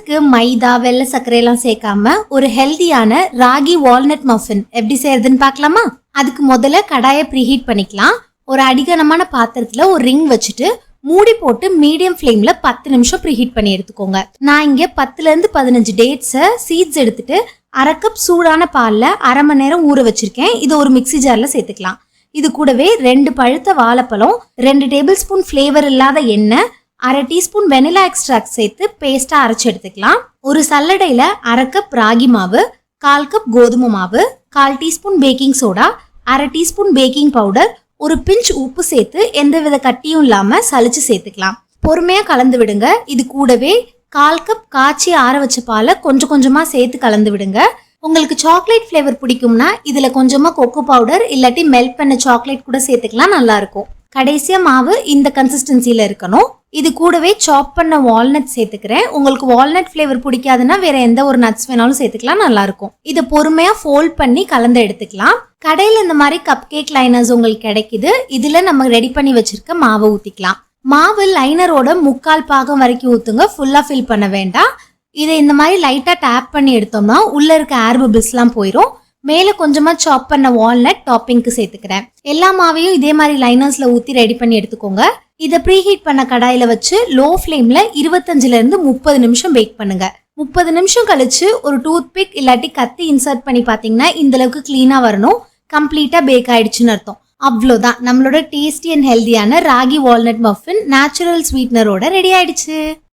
Milk, மைதா, வெள்ளை சர்க்கரை எல்லாம் சேர்க்காம ஒரு ஹெல்தியான ராகி வால்நட் மஃபின் எப்படி செய்யறதுன்னு பார்க்கலாமா? அதுக்கு முதல்ல கடாயை ப்ரீஹீட் பண்ணிக்கலாம். ஒரு அடிகனமான பாத்திரத்துல ஒரு ரிங் வச்சுட்டு மூடி போட்டு மீடியம் ஃப்ளேம்ல 10 நிமிஷம் ப்ரீஹீட் பண்ணி எடுத்துக்கோங்க. நான் இங்க 10ல இருந்து 15 டேட்ஸை சீட்ஸ் எடுத்துட்டு 1/2 கப் சூடான பால்ல 1/2 மணி நேரம் ஊற வச்சிருக்கேன். இது ஒரு மிக்ஸி ஜார்ல சேர்த்துக்கலாம். இது கூடவே 2 பழுத்த வாழைப்பழம், 2 டேபிள் ஸ்பூன் ஃப்ளேவர் இல்லாத எண்ணெய், 1/2 டீஸ்பூன் வெனிலா எக்ஸ்ட்ராக்ட் சேர்த்து பேஸ்டா அரைச்சு எடுத்துக்கலாம். ஒரு சல்லடையில 1/2 கப் ராகி மாவு, 1/4 கப் கோதுமை மாவு, 1/4 teaspoon baking soda, 1/2 teaspoon baking powder, ஒரு பிஞ்ச் உப்பு சேர்த்து எந்தவித கட்டியும் இல்லாம சலிச்சு சேர்த்துக்கலாம். பொறுமையா கலந்து விடுங்க. இது கூடவே 1/4 கப் காய்ச்சி ஆற வச்ச பாலை கொஞ்சம் கொஞ்சமா சேர்த்து கலந்து விடுங்க. உங்களுக்கு சாக்லேட் ஃப்ளேவர் பிடிக்கும்னா இதுல கொஞ்சமா கொக்கோ பவுடர் இல்லாட்டி மெல்ட் பண்ண சாக்லேட் கூட சேர்த்துக்கலாம், நல்லா இருக்கும். கடைசியா மாவு இந்த கன்சிஸ்டன்சில இருக்கணும். இது கூடவே சாப் பண்ண வால்நட் சேர்த்துக்கிறேன். உங்களுக்கு வால்நட் ஃப்ளேவர் பிடிக்காதுன்னா வேற எந்த ஒரு நட்ஸ் வேணாலும் சேர்த்துக்கலாம், நல்லா இருக்கும். இதை பொறுமையா ஃபோல்ட் பண்ணி கலந்து எடுத்துக்கலாம். கடையில் இந்த மாதிரி கப் கேக் லைனர்ஸ் உங்களுக்கு கிடைக்குது. இதுல நம்ம ரெடி பண்ணி வச்சிருக்க மாவை ஊத்திக்கலாம். மாவு லைனரோட 3/4 பாகம் வரைக்கும் ஊத்துங்க, ஃபுல்லா ஃபில் பண்ண வேண்டாம். இதை இந்த மாதிரி லைட்டா டேப் பண்ணி எடுத்தோம்னா உள்ள இருக்க ஏர் பபிள்ஸ் எல்லாம் போயிடும். மேல கொஞ்சமா சாப் பண்ண வால்நட் டாப்பிங்க்கு சேர்த்துக்கிறேன். எல்லா மாவையும் இதே மாதிரி லைனர்ஸ்ல ஊத்தி ரெடி பண்ணி எடுத்துக்கோங்க. இதை ப்ரீஹீட் பண்ண கடாயில வச்சு லோ ஃப்ளேம்ல 25ல இருந்து 30 நிமிஷம் பேக் பண்ணுங்க. 30 நிமிஷம் கழிச்சு ஒரு டூத் பிக் இல்லாட்டி கத்தி இன்சர்ட் பண்ணி பாத்தீங்கன்னா இந்த அளவுக்கு கிளீனா வரணும். கம்ப்ளீட்டா பேக் ஆயிடுச்சுன்னு அர்த்தம். அவ்வளோதான், நம்மளோட டேஸ்டி அண்ட் ஹெல்தியான ராகி வால்நட் மஃபின் நேச்சுரல் ஸ்வீட்னரோட ரெடி ஆயிடுச்சு.